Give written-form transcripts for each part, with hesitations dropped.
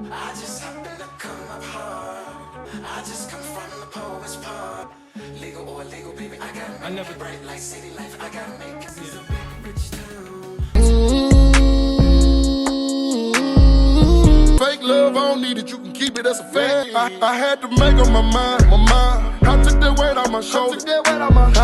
I just happen to come up hard. I just come from the poet's part. Legal or illegal, baby, I never bright like city life. I gotta make it. It's a big rich town. Fake love, I don't need it, you can keep it, that's a fact. I had to make up my mind. I took that weight on my shoulders. I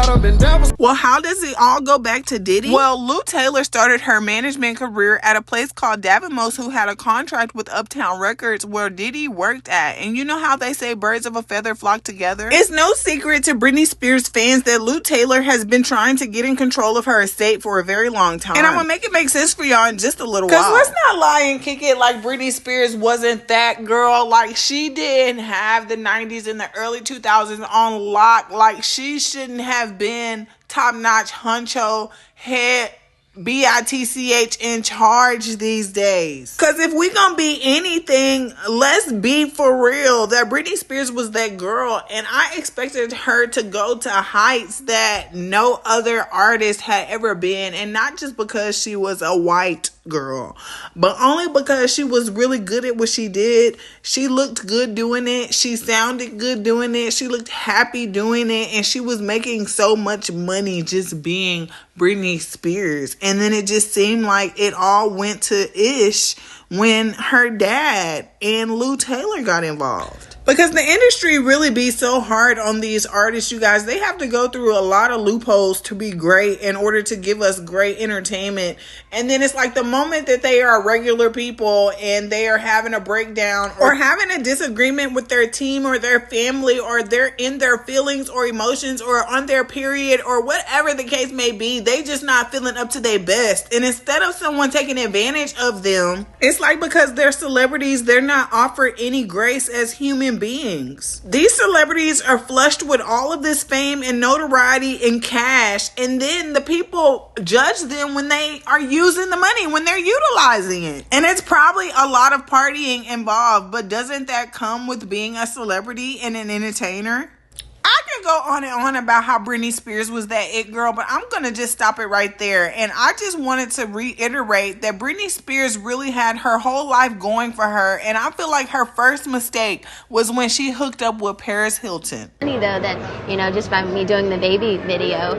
done been down. Well, how does it all go back to Diddy? Well, Lou Taylor started her management career at a place called Davamos, who had a contract with Uptown Records where Diddy worked at. And you know how they say birds of a feather flock together? It's no secret to Britney Spears fans that Lou Taylor has been trying to get in control of her estate for a very long time. And I'm gonna make it make sense for y'all in just a little while. Because let's not lie and kick it like Britney Spears wasn't that girl. Like, she didn't have the 90s and the early 2000s on lock. Like, she shouldn't have been top-notch honcho head bitch in charge these days. Because if we gonna be anything, let's be for real that Britney Spears was that girl, and I expected her to go to heights that no other artist had ever been. And not just because she was a white girl, but only because she was really good at what she did. She looked good doing it, she sounded good doing it, she looked happy doing it, and she was making so much money just being Britney Spears. And then it just seemed like it all went to ish when her dad and Lou Taylor got involved. Because the industry really be so hard on these artists, you guys. They have to go through a lot of loopholes to be great in order to give us great entertainment. And then it's like the moment that they are regular people and they are having a breakdown or having a disagreement with their team or their family, or they're in their feelings or emotions or on their period or whatever the case may be, they just not feeling up to their best. And instead of someone taking advantage of them, it's like because they're celebrities, they're not offered any grace as human beings. These celebrities are flushed with all of this fame and notoriety and cash, and then the people judge them when they are using the money, when they're utilizing it. And it's probably a lot of partying involved, but doesn't that come with being a celebrity and an entertainer? I can go on and on about how Britney Spears was that it girl, but I'm going to just stop it right there. And I just wanted to reiterate that Britney Spears really had her whole life going for her. And I feel like her first mistake was when she hooked up with Paris Hilton. Funny though that, you know, just by me doing the baby video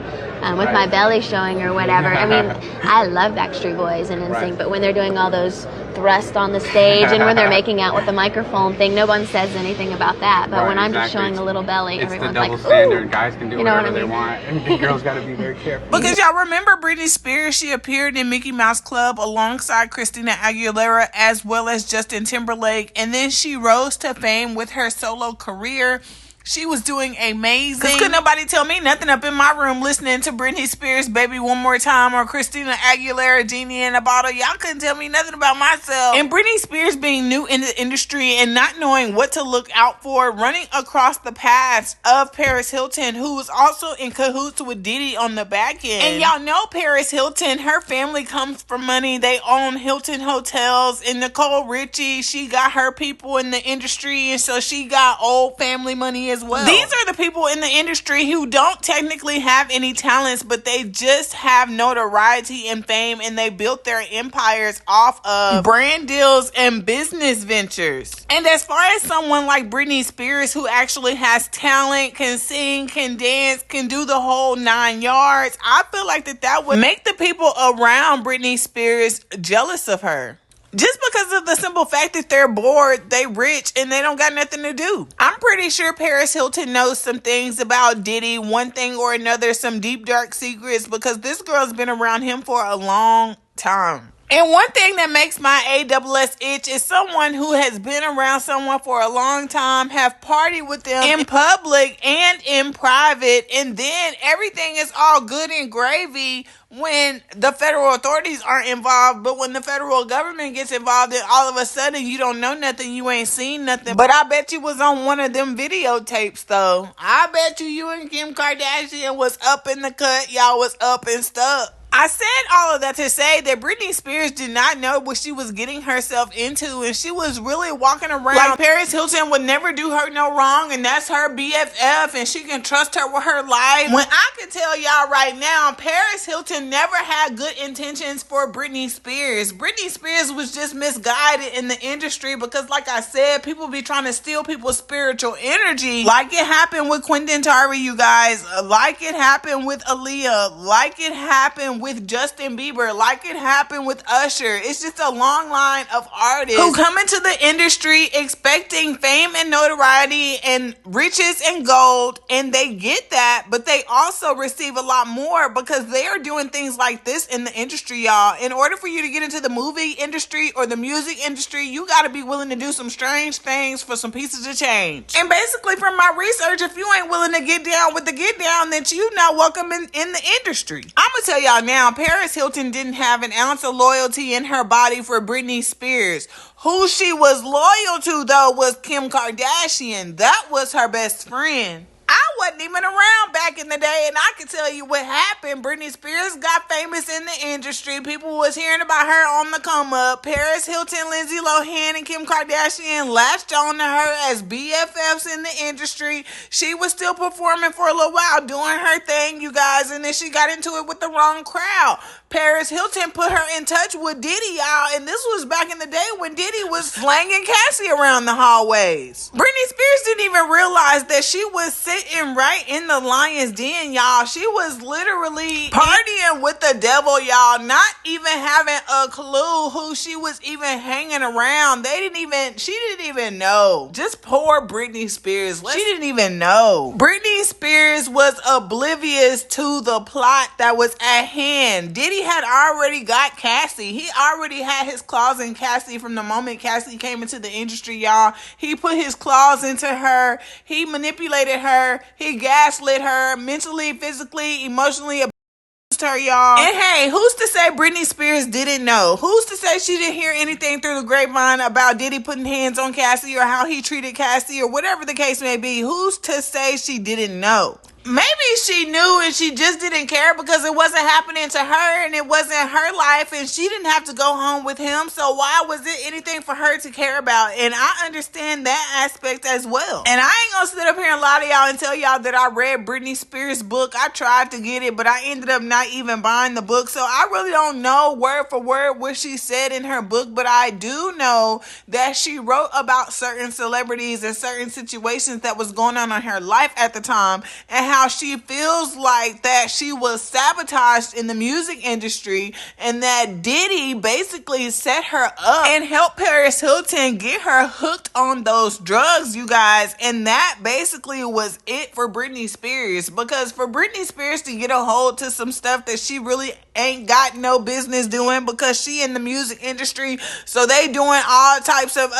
with my belly showing or whatever. I mean, I love Backstreet Boys and NSYNC, but when they're doing all those thrusts on the stage and when they're making out with the microphone thing, no one says anything about that. But when I'm just showing a little belly, everyone's like, double standard. Guys can do whatever they want. And girls got to be very careful. Because y'all remember Britney Spears, she appeared in Mickey Mouse Club alongside Christina Aguilera as well as Justin Timberlake. And then she rose to fame with her solo career. She was doing amazing. Because couldn't nobody tell me nothing up in my room listening to Britney Spears, Baby One More Time, or Christina Aguilera, Genie in a Bottle. Y'all couldn't tell me nothing about myself. And Britney Spears being new in the industry and not knowing what to look out for, running across the paths of Paris Hilton, who was also in cahoots with Diddy on the back end. And y'all know Paris Hilton, her family comes from money. They own Hilton Hotels. And Nicole Richie, she got her people in the industry, and so she got old family money as well. These are the people in the industry who don't technically have any talents, but they just have notoriety and fame, and they built their empires off of brand deals and business ventures. And as far as someone like Britney Spears, who actually has talent, can sing, can dance, can do the whole 9 yards, I feel like that would make the people around Britney Spears jealous of her. Just because of the simple fact that they're bored, they rich, and they don't got nothing to do. I'm pretty sure Paris Hilton knows some things about Diddy, one thing or another, some deep, dark secrets, because this girl's been around him for a long time. And one thing that makes my ASS itch is someone who has been around someone for a long time, have partied with them in public and in private, and then everything is all good and gravy when the federal authorities aren't involved. But when the federal government gets involved, then all of a sudden you don't know nothing, you ain't seen nothing. But I bet you was on one of them videotapes though. I bet you and Kim Kardashian was up in the cut, y'all was up and stuck. I said all of that to say that Britney Spears did not know what she was getting herself into, and she was really walking around like Paris Hilton would never do her no wrong, and that's her BFF, and she can trust her with her life. When I can tell y'all right now, Paris Hilton never had good intentions for Britney Spears. Britney Spears was just misguided in the industry because, like I said, people be trying to steal people's spiritual energy, like it happened with Quentin Tarver, you guys, like it happened with Aaliyah, like it happened with Justin Bieber, like it happened with Usher. It's just a long line of artists who come into the industry expecting fame and notoriety and riches and gold, and they get that, but they also receive a lot more because they are doing things like this in the industry, y'all. In order for you to get into the movie industry or the music industry, you got to be willing to do some strange things for some pieces of change. And basically, from my research, if you ain't willing to get down with the get down, then you not welcome in the industry. I'm gonna tell y'all now, Paris Hilton didn't have an ounce of loyalty in her body for Britney Spears. Who she was loyal to, though, was Kim Kardashian. That was her best friend. I wasn't even around back in the day, and I can tell you what happened. Britney Spears got famous in the industry. People was hearing about her on the come up. Paris Hilton, Lindsay Lohan, and Kim Kardashian latched on to her as BFFs in the industry. She was still performing for a little while, doing her thing, you guys, and then she got into it with the wrong crowd. Paris Hilton put her in touch with Diddy, y'all, and this was back in the day when Diddy was slanging Cassie around the hallways. Britney Spears didn't even realize that she was sitting right in the lion's den, y'all. She was literally partying with the devil, y'all, not even having a clue who she was even hanging around. She didn't even know. Just poor Britney Spears. She didn't even know. Britney Spears was oblivious to the plot that was at hand. Diddy had already got Cassie. He already had his claws in Cassie from the moment Cassie came into the industry, y'all. He put his claws into her. He manipulated her. He gaslit her mentally, physically, emotionally, abused her, y'all. And hey, who's to say Britney Spears didn't know? Who's to say she didn't hear anything through the grapevine about Diddy putting hands on Cassie or how he treated Cassie or whatever the case may be? Who's to say she didn't know? Maybe she knew and she just didn't care because it wasn't happening to her and it wasn't her life and she didn't have to go home with him. So why was it anything for her to care about? And I understand that aspect as well. And I ain't gonna sit up here and lie to y'all and tell y'all that I read Britney Spears' book. I tried to get it, but I ended up not even buying the book. So I really don't know word for word what she said in her book, but I do know that she wrote about certain celebrities and certain situations that was going on in her life at the time and how she feels like that she was sabotaged in the music industry and that Diddy basically set her up and helped Paris Hilton get her hooked on those drugs, you guys. And that basically was it for Britney Spears, because for Britney Spears to get a hold to some stuff that she really ain't got no business doing because she in the music industry, so they doing all types of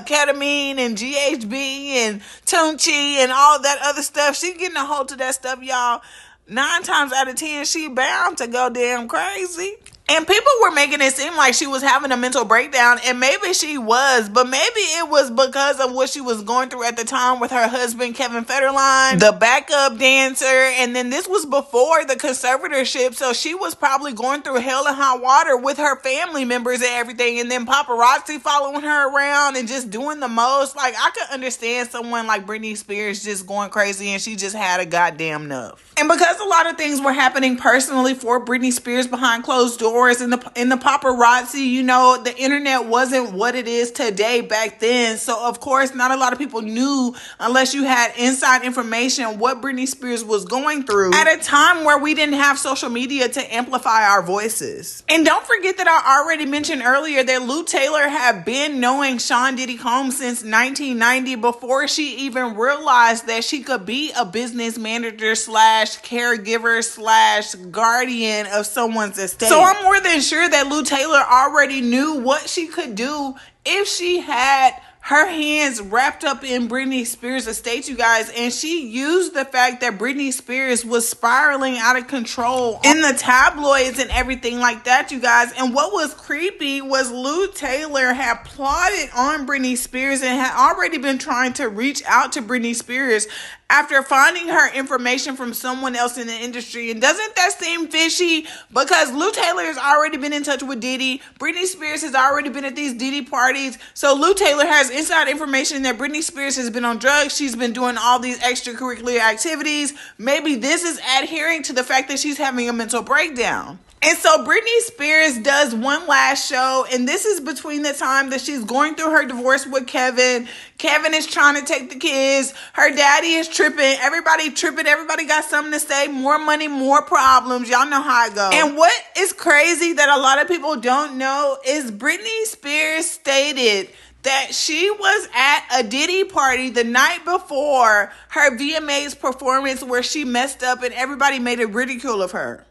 ketamine and GHB and Tunchi and all that other stuff. She getting a hold to that stuff, y'all. 9 times out of 10, she bound to go damn crazy. And people were making it seem like she was having a mental breakdown, and maybe she was, but maybe it was because of what she was going through at the time with her husband, Kevin Federline, the backup dancer, and then this was before the conservatorship, so she was probably going through hell and hot water with her family members and everything, and then paparazzi following her around and just doing the most. Like, I could understand someone like Britney Spears just going crazy, and she just had a goddamn enough. And because a lot of things were happening personally for Britney Spears behind closed doors, in the paparazzi, you know, the internet wasn't what it is today back then. So of course, not a lot of people knew, unless you had inside information, what Britney Spears was going through at a time where we didn't have social media to amplify our voices. And don't forget that I already mentioned earlier that Lou Taylor had been knowing Sean Diddy Combs since 1990, before she even realized that she could be a business manager slash caregiver slash guardian of someone's estate. So I'm more than sure that Lou Taylor already knew what she could do if she had her hands wrapped up in Britney Spears' estate, you guys. And she used the fact that Britney Spears was spiraling out of control in the tabloids and everything like that, you guys. And what was creepy was Lou Taylor had plotted on Britney Spears and had already been trying to reach out to Britney Spears after finding her information from someone else in the industry. And doesn't that seem fishy? Because Lou Taylor has already been in touch with Diddy. Britney Spears has already been at these Diddy parties. So Lou Taylor has inside information that Britney Spears has been on drugs. She's been doing all these extracurricular activities. Maybe this is adhering to the fact that she's having a mental breakdown. And so Britney Spears does one last show, and this is between the time that she's going through her divorce with Kevin. Kevin is trying to take the kids. Her daddy is tripping. Everybody tripping. Everybody got something to say. More money, more problems. Y'all know how it goes. And what is crazy that a lot of people don't know is Britney Spears stated that she was at a Diddy party the night before her VMAs performance where she messed up and everybody made a ridicule of her.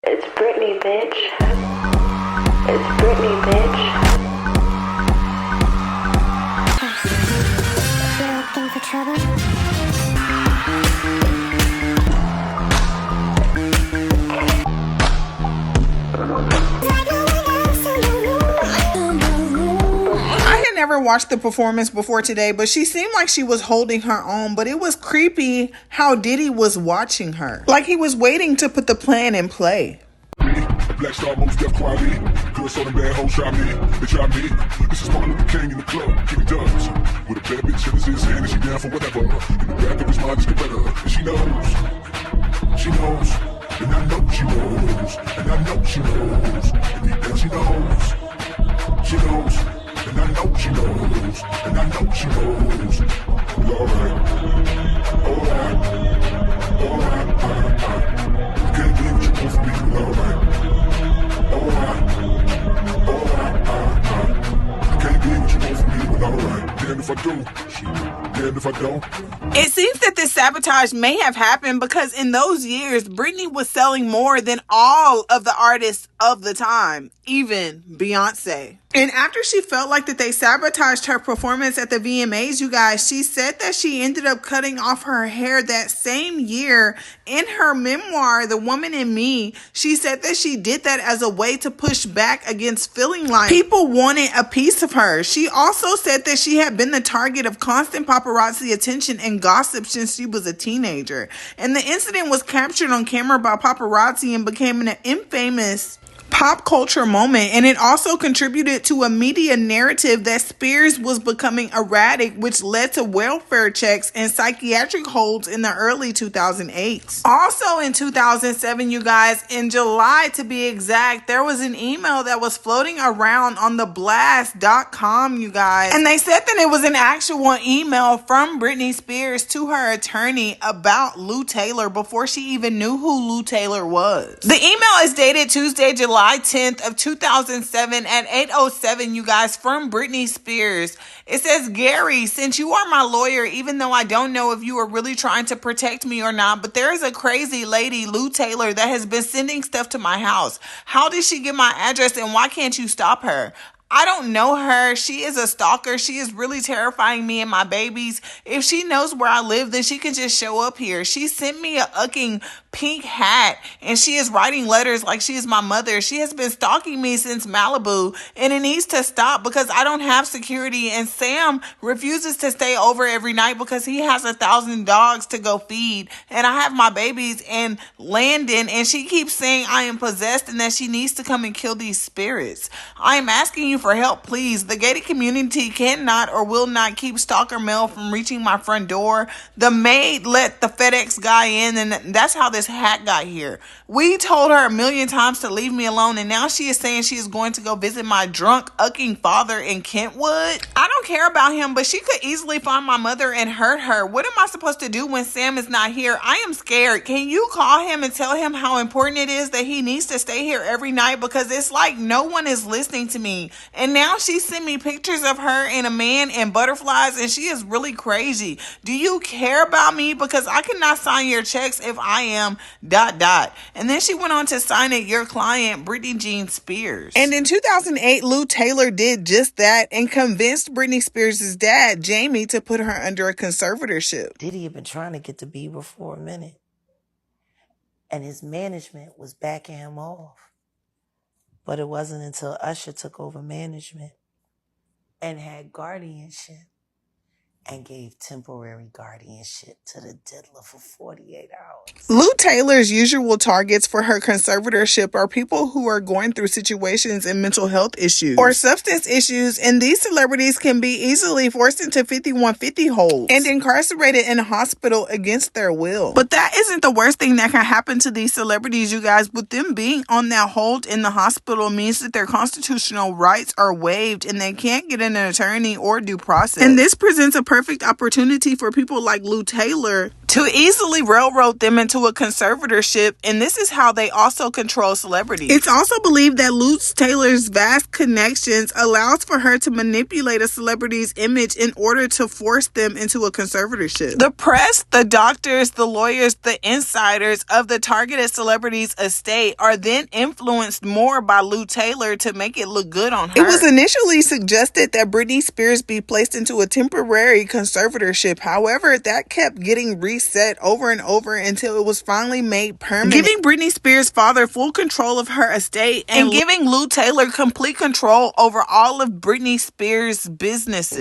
It's Britney, bitch. It's Britney, bitch. You're looking for trouble? I had never watched the performance before today, but she seemed like she was holding her own, but it was creepy how Diddy was watching her. Like he was waiting to put the plan in play. Black Star, most deaf quietly. Good, so them bad hoes try me. They try me. This is Martin Luther King in the club. King does. With a bad bitch in his hand and she down for whatever. In the back of his mind is Coretta. And she knows. She knows. And I know she knows. And I know she knows. And deep down she knows. She knows. And I know she knows. And I know she knows. We alright. Alright. Alright. Alright. Can't believe what you want from me. We alright. Damn if I do, damn if I don't. It seems that this sabotage may have happened because in those years, Britney was selling more than all of the artists of the time, even Beyonce. And after she felt like that they sabotaged her performance at the VMAs, you guys, she said that she ended up cutting off her hair that same year. In her memoir, The Woman in Me, she said that she did that as a way to push back against feeling like people wanted a piece of her. She also said that she had been the target of constant paparazzi attention and gossip since she was a teenager. And the incident was captured on camera by paparazzi and became an infamous pop culture moment, and it also contributed to a media narrative that Spears was becoming erratic, which led to welfare checks and psychiatric holds in the early 2008s. Also in 2007, you guys, in July to be exact, there was an email that was floating around on the blast.com, you guys, and they said that it was an actual email from Britney Spears to her attorney about Lou Taylor before she even knew who Lou Taylor was. The email is dated Tuesday, July 10th of 2007 at 8:07, you guys, from Britney Spears. It says, Gary, since you are my lawyer, even though I don't know if you are really trying to protect me or not, but there is a crazy lady, Lou Taylor, that has been sending stuff to my house. How did she get my address and why can't you stop her? I don't know her. She is a stalker. She is really terrifying me and my babies. If she knows where I live, then she can just show up here. She sent me a fucking pink hat and she is writing letters like she is my mother. She has been stalking me since Malibu and it needs to stop because I don't have security, and Sam refuses to stay over every night because he has 1,000 dogs to go feed, and I have my babies and Landon, and she keeps saying I am possessed and that she needs to come and kill these spirits. I am asking you for help, please. The gated community cannot or will not keep stalker mail from reaching my front door. The maid let the FedEx guy in, and that's how this hat got here. We told her 1,000,000 times to leave me alone, and now she is saying she is going to go visit my drunk ucking father in Kentwood. I don't care about him, but she could easily find my mother and hurt her. What am I supposed to do when Sam is not here? I am scared. Can you call him and tell him how important it is that he needs to stay here every night, because it's like no one is listening to me. And now she sent me pictures of her and a man and butterflies, and she is really crazy. Do you care about me? Because I cannot sign your checks if I am ... And then she went on to sign it, your client, Britney Jean Spears. And in 2008, Lou Taylor did just that and convinced Britney Spears' dad, Jamie, to put her under a conservatorship. Diddy had been trying to get to Bieber for a minute, and his management was backing him off. But it wasn't until Usher took over management and had guardianship and gave temporary guardianship to the diddler for 48 hours. Lou Taylor's usual targets for her conservatorship are people who are going through situations and mental health issues or substance issues, and these celebrities can be easily forced into 5150 holds and incarcerated in a hospital against their will. But that isn't the worst thing that can happen to these celebrities, you guys. With them being on that hold in the hospital means that their constitutional rights are waived and they can't get an attorney or due process. And this presents a perfect opportunity for people like Lou Taylor to easily railroad them into a conservatorship, and this is how they also control celebrities. It's also believed that Lou Taylor's vast connections allows for her to manipulate a celebrity's image in order to force them into a conservatorship. The press, the doctors, the lawyers, the insiders of the targeted celebrity's estate are then influenced more by Lou Taylor to make it look good on her. It was initially suggested that Britney Spears be placed into a temporary conservatorship. However, that kept getting reset over and over until it was finally made permanent, giving Britney Spears' father full control of her estate and giving Lou Taylor complete control over all of Britney Spears' businesses.